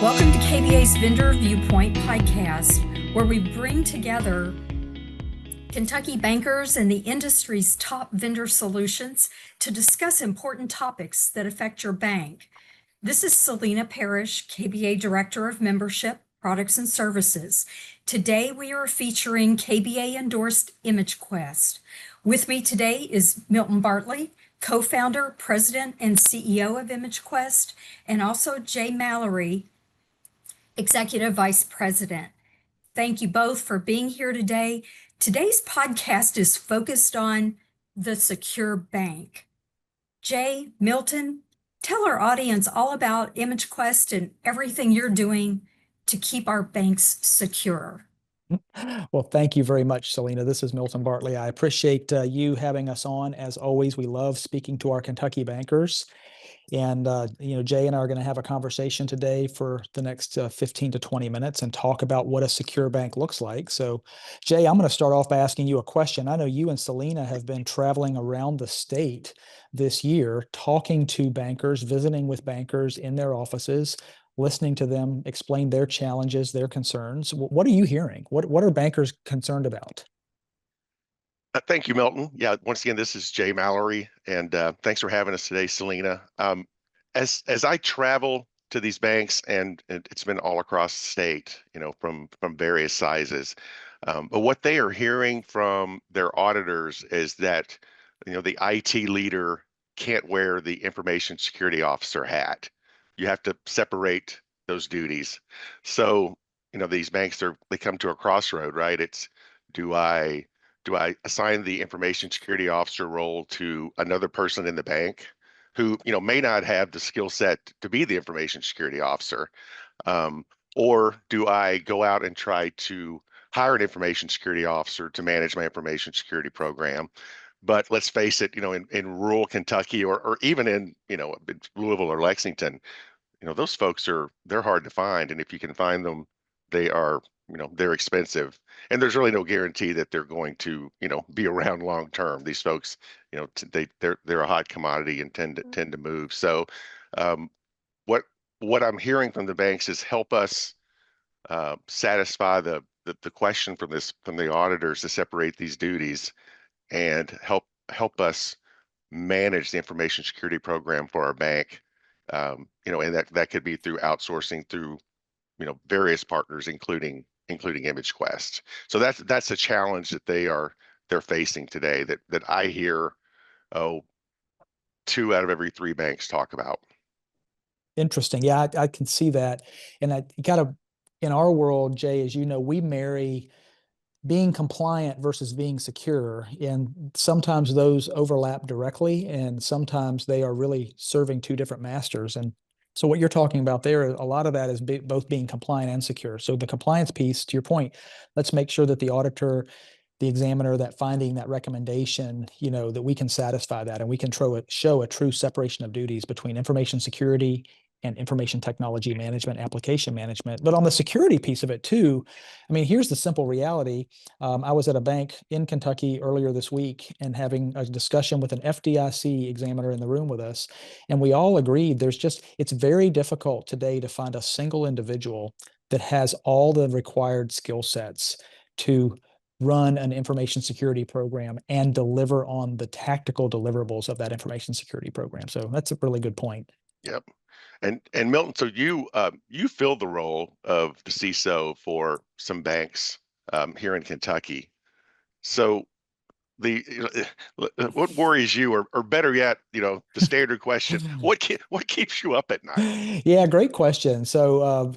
Welcome to KBA's Vendor Viewpoint podcast, where we bring together Kentucky bankers and the industry's top vendor solutions to discuss important topics that affect your bank. This is Selena Parrish, KBA Director of Membership, Products and Services. Today we are featuring KBA-endorsed ImageQuest. With me today is Milton Bartley, co-founder, president, and CEO of ImageQuest, and also Jay Mallory, Executive Vice President. Thank you both for being here today. Today's podcast is focused on the secure bank. Jay, Milton, tell our audience all about ImageQuest and everything you're doing to keep our banks secure. Well, thank you very much, Selena. This is Milton Bartley. I appreciate you having us on. As always, we love speaking to our Kentucky bankers. And, Jay and I are going to have a conversation today for the next 15 to 20 minutes and talk about what a secure bank looks like. So, Jay, I'm going to start off by asking you a question. I know you and Selena have been traveling around the state this year, talking to bankers, visiting with bankers in their offices, listening to them explain their challenges, their concerns. What are you hearing? What are bankers concerned about? Thank you, Milton. Yeah, once again, this is Jay Mallory, and thanks for having us today, Selena. As I travel to these banks, and it's been all across the state, from various sizes, but what they are hearing from their auditors is that, the IT leader can't wear the information security officer hat. You have to separate those duties. So, these banks they come to a crossroad, right? It's do I assign the information security officer role to another person in the bank who, may not have the skill set to be the information security officer? Or do I go out and try to hire an information security officer to manage my information security program? But let's face it, in rural Kentucky or even in, Louisville or Lexington, those folks they're hard to find. And if you can find them, they are, they're expensive, and there's really no guarantee that they're going to, be around long term. These folks, they're a hot commodity and tend to move. So, what I'm hearing from the banks is help us satisfy the question from the auditors to separate these duties and help us manage the information security program for our bank. And that could be through outsourcing through, various partners, including ImageQuest. So that's a challenge that they're facing today that I hear 2 out of every 3 banks talk about. Interesting. Yeah, I can see that. And in our world, Jay, as you know, we marry being compliant versus being secure. And sometimes those overlap directly, and sometimes they are really serving 2 different masters. And so what you're talking about there, a lot of that is both being compliant and secure. So the compliance piece, to your point, let's make sure that the auditor, the examiner, that finding, that recommendation, that we can satisfy that, and we can show a true separation of duties between information security and information technology management, application management. But on the security piece of it too, I mean, here's the simple reality. I was at a bank in Kentucky earlier this week and having a discussion with an FDIC examiner in the room with us. And we all agreed it's very difficult today to find a single individual that has all the required skill sets to run an information security program and deliver on the tactical deliverables of that information security program. So that's a really good point. Yep. And Milton, so you filled the role of the CISO for some banks here in Kentucky. So what worries you, or better yet, the standard question, what keeps you up at night? Yeah, great question. So,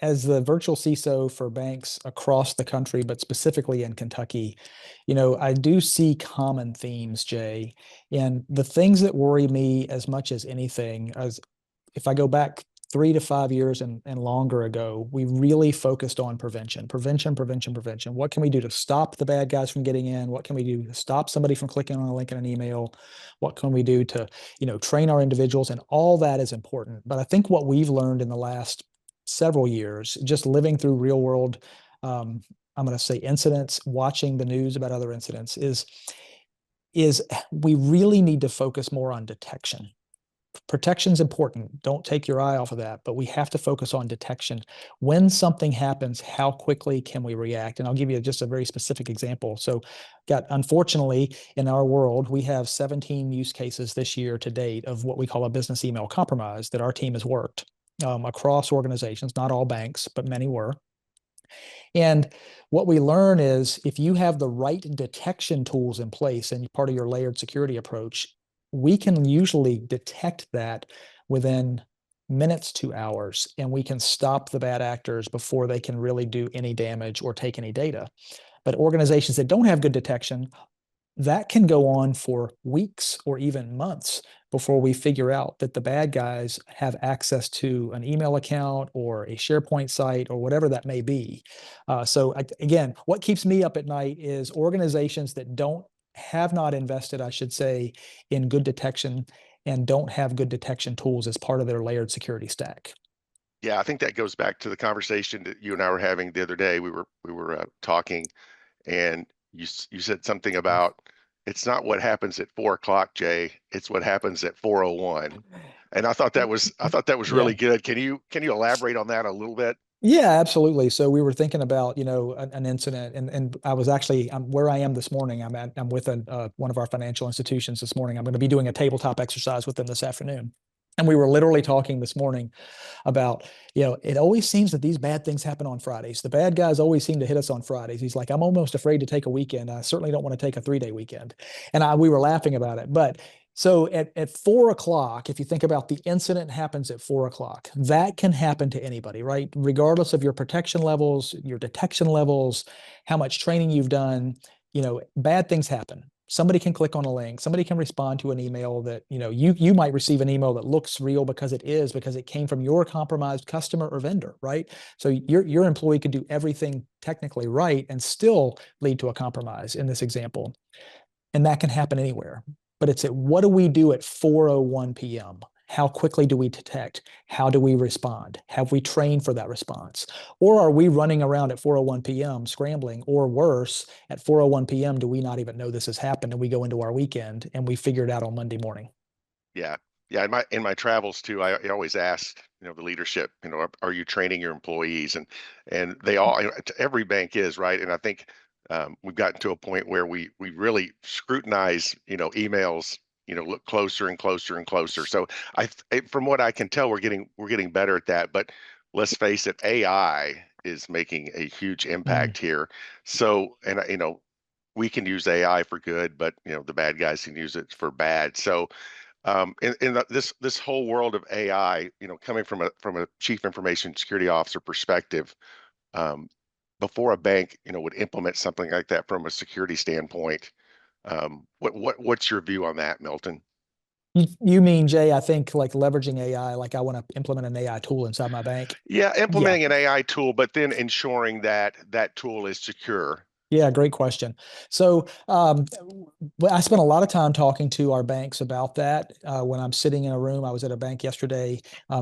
as the virtual CISO for banks across the country, but specifically in Kentucky, I do see common themes, Jay. And the things that worry me as much as anything, as if I go back 3 to 5 years and longer ago, we really focused on prevention. What can we do to stop the bad guys from getting in? What can we do to stop somebody from clicking on a link in an email? What can we do to, train our individuals? And all that is important. But I think what we've learned in the last several years, just living through real world, I'm going to say incidents, watching the news about other incidents, is we really need to focus more on detection. protection's important. Don't take your eye off of that, but we have to focus on detection. When something happens, how quickly can we react? And I'll give you just a very specific example. So unfortunately, in our world, we have 17 use cases this year to date of what we call a business email compromise that our team has worked across organizations, not all banks, but many were. And what we learn is if you have the right detection tools in place and part of your layered security approach, we can usually detect that within minutes to hours, and we can stop the bad actors before they can really do any damage or take any data. But organizations that don't have good detection, that can go on for weeks or even months before we figure out that the bad guys have access to an email account or a SharePoint site or whatever that may be. So again, what keeps me up at night is organizations that have not invested, I should say, in good detection and don't have good detection tools as part of their layered security stack. Yeah, I think that goes back to the conversation that you and I were having the other day. We were talking, and you said something about it's not what happens at 4 o'clock, Jay. It's what happens at 4:01. And I thought that was really good. Can you elaborate on that a little bit? Yeah, absolutely. So we were thinking about, an incident, and I was actually where I am this morning. I'm with one of our financial institutions this morning. I'm going to be doing a tabletop exercise with them this afternoon. And we were literally talking this morning about, it always seems that these bad things happen on Fridays. The bad guys always seem to hit us on Fridays. He's like, I'm almost afraid to take a weekend. I certainly don't want to take a 3-day weekend. And we were laughing about it. But so at 4 o'clock, if you think about the incident happens at 4 o'clock, that can happen to anybody, right? Regardless of your protection levels, your detection levels, how much training you've done, bad things happen. Somebody can click on a link. Somebody can respond to an email that, you might receive an email that looks real because it came from your compromised customer or vendor, right? So your employee could do everything technically right and still lead to a compromise in this example. And that can happen anywhere. But it's what do we do at 4:01 p.m.? How quickly do we detect? How do we respond? Have we trained for that response? Or are we running around at 4:01 p.m. scrambling? Or worse, at 4:01 p.m., do we not even know this has happened and we go into our weekend and we figure it out on Monday morning? Yeah. Yeah. In my travels too, I always ask, the leadership, are you training your employees? And they all, every bank is, right. And I think we've gotten to a point where we really scrutinize, emails, look closer and closer and closer. So from what I can tell, we're getting better at that. But let's face it, AI is making a huge impact here. So, and we can use AI for good, but the bad guys can use it for bad. So, this whole world of AI, coming from a chief information security officer perspective, before a bank, would implement something like that from a security standpoint, what's your view on that, Milton? You mean, Jay, I think like leveraging AI, like I want to implement an AI tool inside my bank. Yeah, implementing an AI tool, but then ensuring that that tool is secure. Yeah, great question. So I spent a lot of time talking to our banks about that. When I'm sitting in a room, I was at a bank yesterday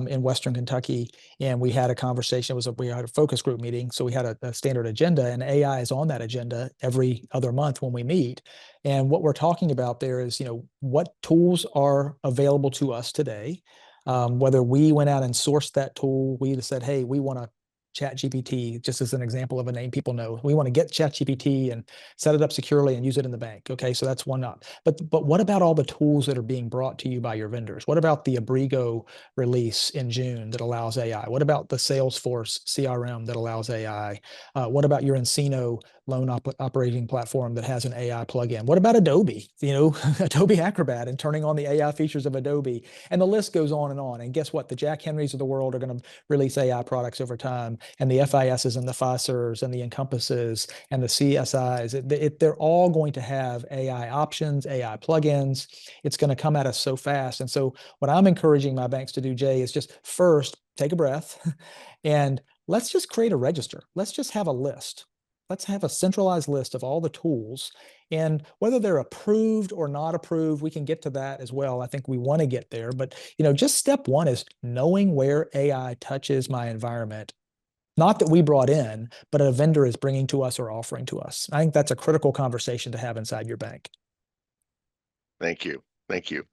in Western Kentucky, and we had a conversation. We had a focus group meeting, so we had a standard agenda, and AI is on that agenda every other month when we meet. And what we're talking about there is, what tools are available to us today. Whether we went out and sourced that tool, we said, hey, we want to ChatGPT, just as an example of a name people know. We want to get ChatGPT and set it up securely and use it in the bank. Okay, so that's one up. But what about all the tools that are being brought to you by your vendors? What about the Abrigo release in June that allows AI? What about the Salesforce CRM that allows AI? What about your Encino loan operating platform that has an AI plugin? What about Adobe? Adobe Acrobat and turning on the AI features of Adobe, and the list goes on and on. And guess what? The Jack Henrys of the world are going to release AI products over time, and the FISs and the Fiservs and the Encompasses and the CSIs. They're all going to have AI options, AI plugins. It's going to come at us so fast. And so what I'm encouraging my banks to do, Jay, is just first take a breath and let's just create a register. Let's just have a list. Let's have a centralized list of all the tools, and whether they're approved or not approved, we can get to that as well. I think we want to get there, but just step one is knowing where AI touches my environment. Not that we brought in, but a vendor is bringing to us or offering to us. I think that's a critical conversation to have inside your bank. Thank you. Thank you.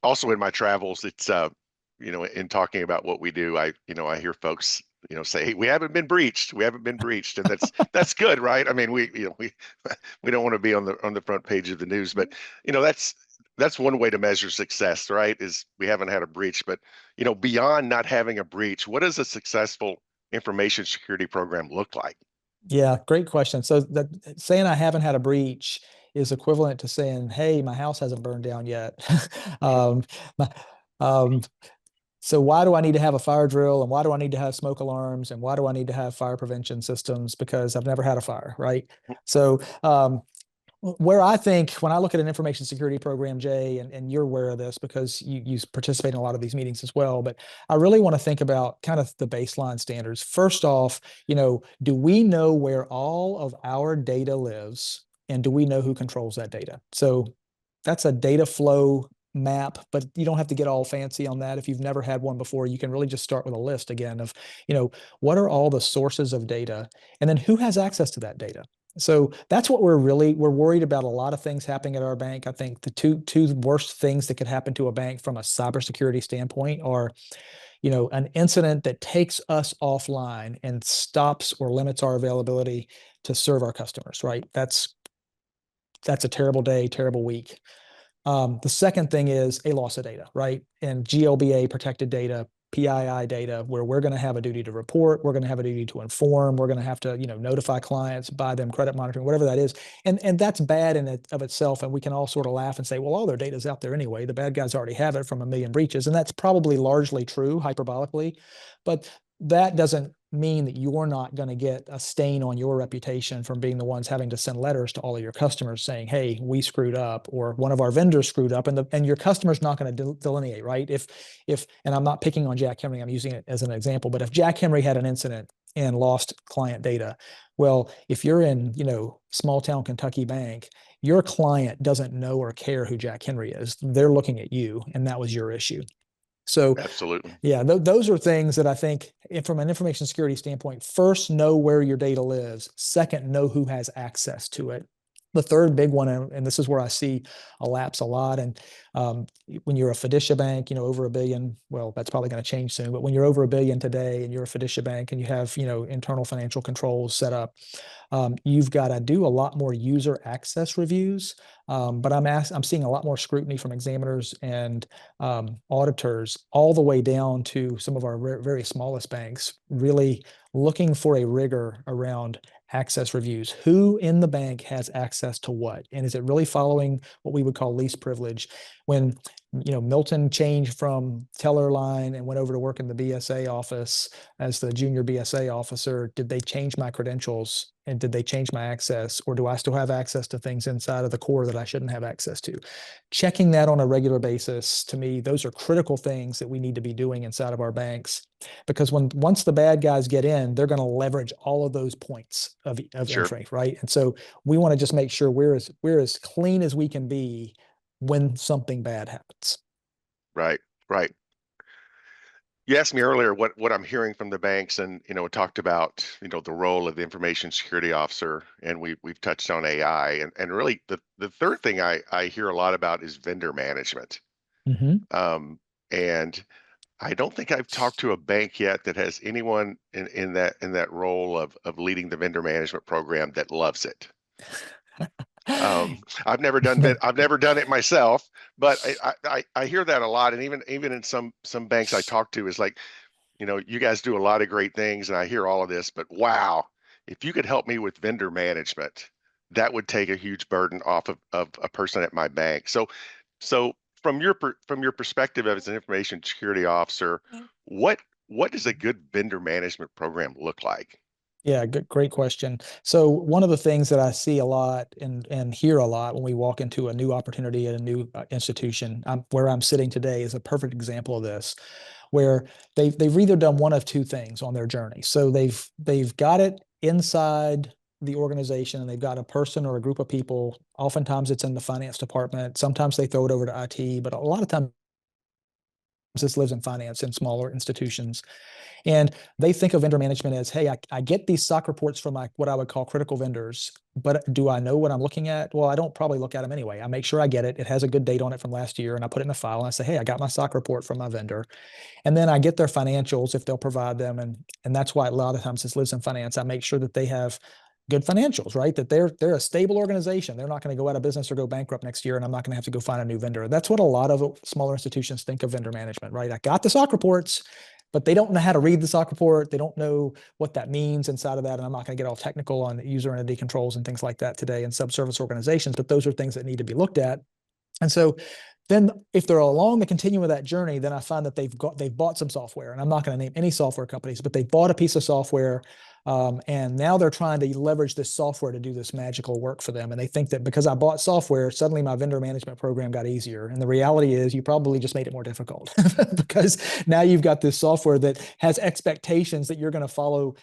also in my travels, it's in talking about what we do, I hear folks say, hey, we haven't been breached, and that's good, right? I mean, we don't want to be on the front page of the news, but that's one way to measure success, right? Is we haven't had a breach. But beyond not having a breach, what does a successful information security program look like? Yeah, great question. So that saying I haven't had a breach is equivalent to saying, hey, my house hasn't burned down yet. um, my- um, so why do I need to have a fire drill, and why do I need to have smoke alarms, and why do I need to have fire prevention systems? Because I've never had a fire, right? So where I think when I look at an information security program, Jay, and you're aware of this because you participate in a lot of these meetings as well, but I really want to think about kind of the baseline standards. First off, do we know where all of our data lives, and do we know who controls that data? So that's a data flow map, but you don't have to get all fancy on that. If you've never had one before, you can really just start with a list again of, what are all the sources of data, and then who has access to that data? So that's what we're worried about. A lot of things happening at our bank. I think the two worst things that could happen to a bank from a cybersecurity standpoint are, an incident that takes us offline and stops or limits our availability to serve our customers, right? That's a terrible day, terrible week. The second thing is a loss of data, right? And GLBA protected data, PII data, where we're going to have a duty to report, we're going to have a duty to inform, we're going to have to, notify clients, buy them credit monitoring, whatever that is. And that's bad in it of itself. And we can all sort of laugh and say, well, all their data is out there anyway. The bad guys already have it from a million breaches. And that's probably largely true, hyperbolically. But that doesn't mean that you're not going to get a stain on your reputation from being the ones having to send letters to all of your customers saying, hey, we screwed up, or one of our vendors screwed up, and your customer's not going to delineate, right? If and I'm not picking on Jack Henry, I'm using it as an example, but if Jack Henry had an incident and lost client data, well, if you're in, small town Kentucky bank, your client doesn't know or care who Jack Henry is. They're looking at you, and that was your issue. So Absolutely. yeah, those are things that I think from an information security standpoint, first, know where your data lives. Second, know who has access to it. The third big one, and this is where I see a lapse a lot. And when you're a Fiducia bank, over $1 billion, well, that's probably going to change soon. But when you're over $1 billion today and you're a Fiducia bank and you have, internal financial controls set up, you've got to do a lot more user access reviews. But I'm seeing a lot more scrutiny from examiners and auditors, all the way down to some of our very smallest banks, really looking for a rigor around access reviews. Who in the bank has access to what? And is it really following what we would call least privilege? When Milton changed from teller line and went over to work in the BSA office as the junior BSA officer, did they change my credentials? And did they change my access? Or do I still have access to things inside of the core that I shouldn't have access to? Checking that on a regular basis, to me, those are critical things that we need to be doing inside of our banks. Because once the bad guys get in, they're going to leverage all of those points of Sure. entry, right? And so we want to just make sure we're as clean as we can be when something bad happens. Right. Right. You asked me earlier what I'm hearing from the banks, and talked about the role of the information security officer, and we've touched on AI, and really the third thing I hear a lot about is vendor management. And I don't think I've talked to a bank yet that has anyone in that role of leading the vendor management program that loves it. I've never done it myself, but I hear that a lot, and even in some banks I talk to is like, you guys do a lot of great things, and I hear all of this, but wow, if you could help me with vendor management, that would take a huge burden off of a person at my bank. So from your perspective as an information security officer, what does a good vendor management program look like? Yeah, great question. So one of the things that I see a lot and hear a lot when we walk into a new opportunity at a new institution, where I'm sitting today, is a perfect example of this, where they've either done one of two things on their journey. So they've got it inside the organization, and they've got a person or a group of people. Oftentimes it's in the finance department. Sometimes they throw it over to IT, but a lot of times this lives in finance in smaller institutions. And they think of vendor management as, hey, I get these SOC reports from what I would call critical vendors, but do I know what I'm looking at? Well, I don't probably look at them anyway. I make sure I get it. It has a good date on it from last year, and I put it in a file and I say, hey, I got my stock report from my vendor. And then I get their financials if they'll provide them. And that's why a lot of times this lives in finance. I make sure that they have good financials, right? That they're a stable organization. They're not going to go out of business or go bankrupt next year, and I'm not going to have to go find a new vendor. That's what a lot of smaller institutions think of vendor management, right? I got the stock reports, but they don't know how to read the stock report. They don't know what that means inside of that. And I'm not going to get all technical on user entity controls and things like that today in subservice organizations, but those are things that need to be looked at. And so then if they're along the continuum of that journey, then I find that they've bought some software, and I'm not going to name any software companies, but they bought a piece of software. And now they're trying to leverage this software to do this magical work for them. And they think that because I bought software, suddenly my vendor management program got easier. And the reality is you probably just made it more difficult because now you've got this software that has expectations that you're going to follow,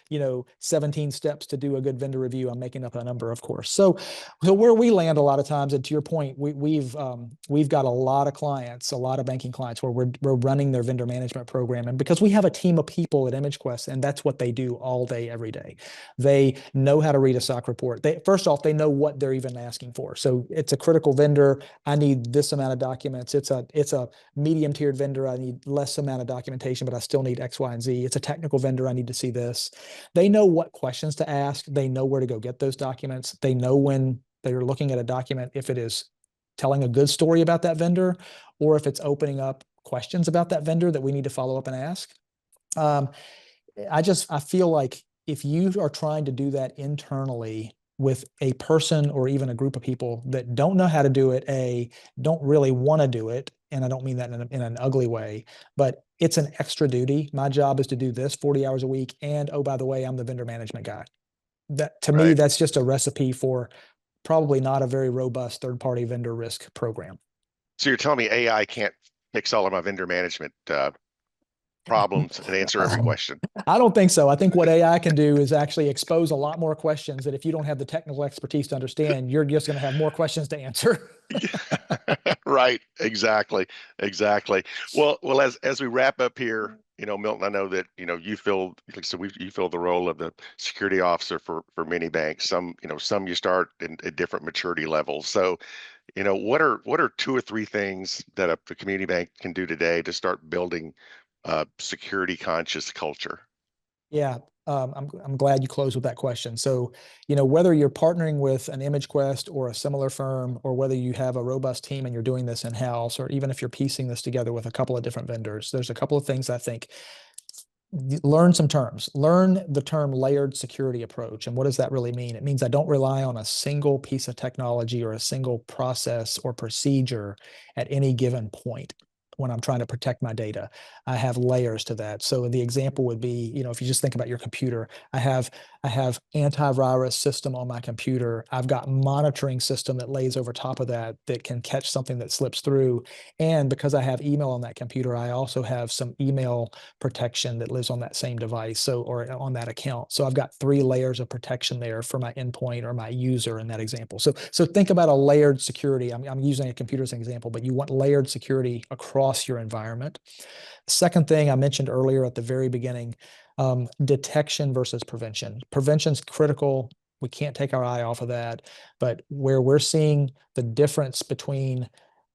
17 steps to do a good vendor review. I'm making up a number, of course. So where we land a lot of times, and to your point, we've got a lot of clients, a lot of banking clients where we're running their vendor management program. And because we have a team of people at ImageQuest, and that's what they do all day, every day. They know how to read a SOC report. First off, they know what they're even asking for. So it's a critical vendor. I need this amount of documents. It's a medium tiered vendor. I need less amount of documentation, but I still need X, Y, and Z. It's a technical vendor. I need to see this. They know what questions to ask. They know where to go get those documents. They know when they're looking at a document, if it is telling a good story about that vendor, or if it's opening up questions about that vendor that we need to follow up and ask. I feel like if you are trying to do that internally with a person or even a group of people that don't know how to do it, don't really want to do it, and I don't mean that in an ugly way, but it's an extra duty. My job is to do this 40 hours a week. And oh, by the way, I'm the vendor management guy. That to me, that's just a recipe for probably not a very robust third-party vendor risk program. So you're telling me AI can't fix all of my vendor management problems and answer every question? I don't think so. I think what AI can do is actually expose a lot more questions that if you don't have the technical expertise to understand, you're just going to have more questions to answer. Right. Exactly. Well, as we wrap up here, Milton, I know that, you fill the role of the security officer for many banks. Some you start at different maturity levels. So, what are two or three things that a community bank can do today to start building security conscious culture? Yeah, I'm glad you closed with that question. So, whether you're partnering with an ImageQuest or a similar firm, or whether you have a robust team and you're doing this in-house, or even if you're piecing this together with a couple of different vendors, there's a couple of things I think. Learn some terms. Learn the term layered security approach. And what does that really mean? It means I don't rely on a single piece of technology or a single process or procedure at any given point when I'm trying to protect my data. I have layers to that. So the example would be, if you just think about your computer, I have antivirus system on my computer. I've got monitoring system that lays over top of that can catch something that slips through. And because I have email on that computer, I also have some email protection that lives on that same device, or on that account. So I've got 3 layers of protection there for my endpoint or my user in that example. So think about a layered security. I'm using a computer as an example, but you want layered security across your environment. The second thing I mentioned earlier at the very beginning, detection versus prevention. Prevention's critical. We can't take our eye off of that. But where we're seeing the difference between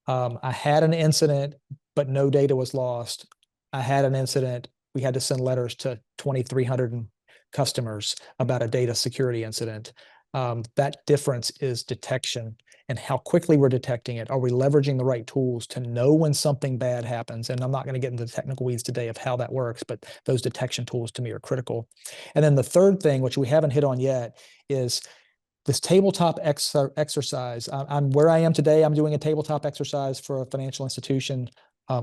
I had an incident, but no data was lost. I had an incident. We had to send letters to 2,300 customers about a data security incident. That difference is detection and how quickly we're detecting it. Are we leveraging the right tools to know when something bad happens? And I'm not going to get into the technical weeds today of how that works, but those detection tools to me are critical. And then the third thing, which we haven't hit on yet, is this tabletop exercise. I'm where I am today. I'm doing a tabletop exercise for a financial institution.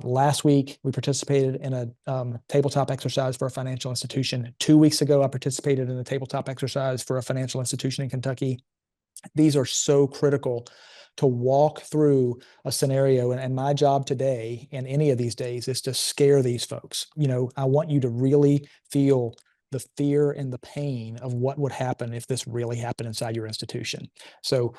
Last week, we participated in a tabletop exercise for a financial institution. 2 weeks ago, I participated in a tabletop exercise for a financial institution in Kentucky. These are so critical to walk through a scenario. And my job today and any of these days is to scare these folks. I want you to really feel the fear and the pain of what would happen if this really happened inside your institution. So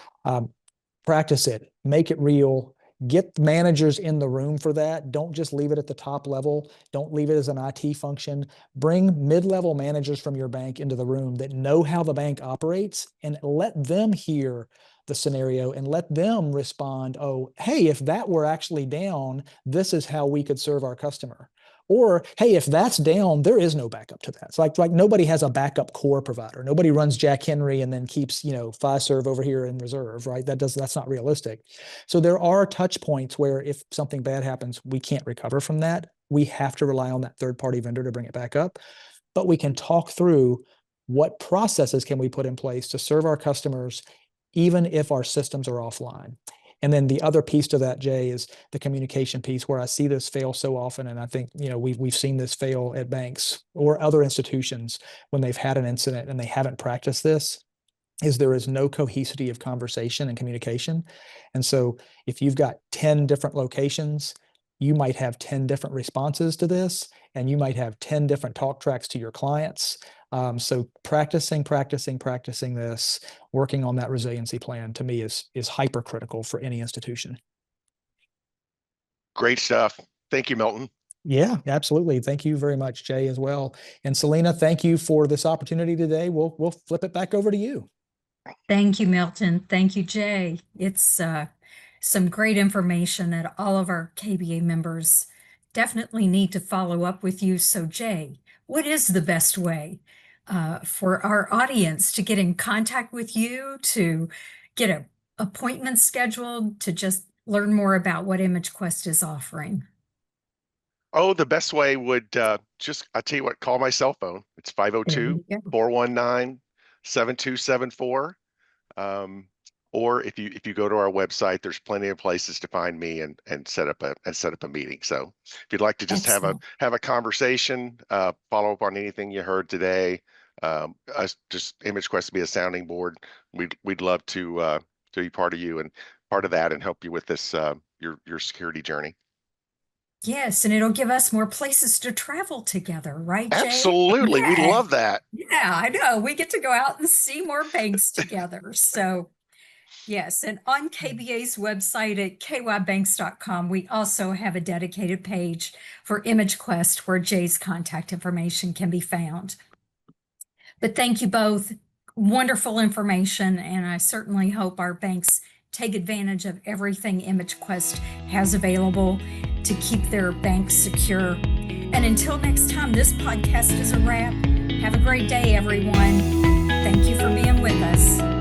practice it, make it real, Get managers in the room for that. Don't just leave it at the top level. Don't leave it as an IT function. Bring mid-level managers from your bank into the room that know how the bank operates, and let them hear the scenario and let them respond. Oh, hey, if that were actually down, this is how we could serve our customer. Or, hey, if that's down, there is no backup to that. It's like nobody has a backup core provider. Nobody runs Jack Henry and then keeps, Fiserv over here in reserve, right? That's not realistic. So there are touch points where if something bad happens, we can't recover from that. We have to rely on that third-party vendor to bring it back up. But we can talk through what processes can we put in place to serve our customers, even if our systems are offline. And then the other piece to that, Jay, is the communication piece, where I see this fail so often. And I think, we've seen this fail at banks or other institutions when they've had an incident and they haven't practiced this, is there is no cohesivity of conversation and communication. And so if you've got 10 different locations, you might have 10 different responses to this, and you might have 10 different talk tracks to your clients. So practicing this, working on that resiliency plan, to me is hypercritical for any institution. Great stuff. Thank you, Milton. Yeah, absolutely. Thank you very much, Jay, as well. And Selena, thank you for this opportunity today. We'll flip it back over to you. Thank you, Milton. Thank you, Jay. It's some great information that all of our KBA members definitely need to follow up with you. So, Jay, what is the best way for our audience to get in contact with you, to get an appointment scheduled, to just learn more about what ImageQuest is offering? Oh, the best way would I'll tell you what, call my cell phone. It's 502-419-7274. Or if you go to our website, there's plenty of places to find me and set up a meeting. So if you'd like to just have a conversation, follow up on anything you heard today, just ImageQuest to be a sounding board. We'd love to be part of you and part of that and help you with this your security journey. Yes, and it'll give us more places to travel together, right, Jay? Absolutely. Yeah. We love that. Yeah, I know. We get to go out and see more banks together. So, yes, and on KBA's website at kybanks.com, we also have a dedicated page for ImageQuest where Jay's contact information can be found. But thank you both. Wonderful information, and I certainly hope our banks take advantage of everything ImageQuest has available to keep their banks secure. And until next time, this podcast is a wrap. Have a great day, everyone. Thank you for being with us.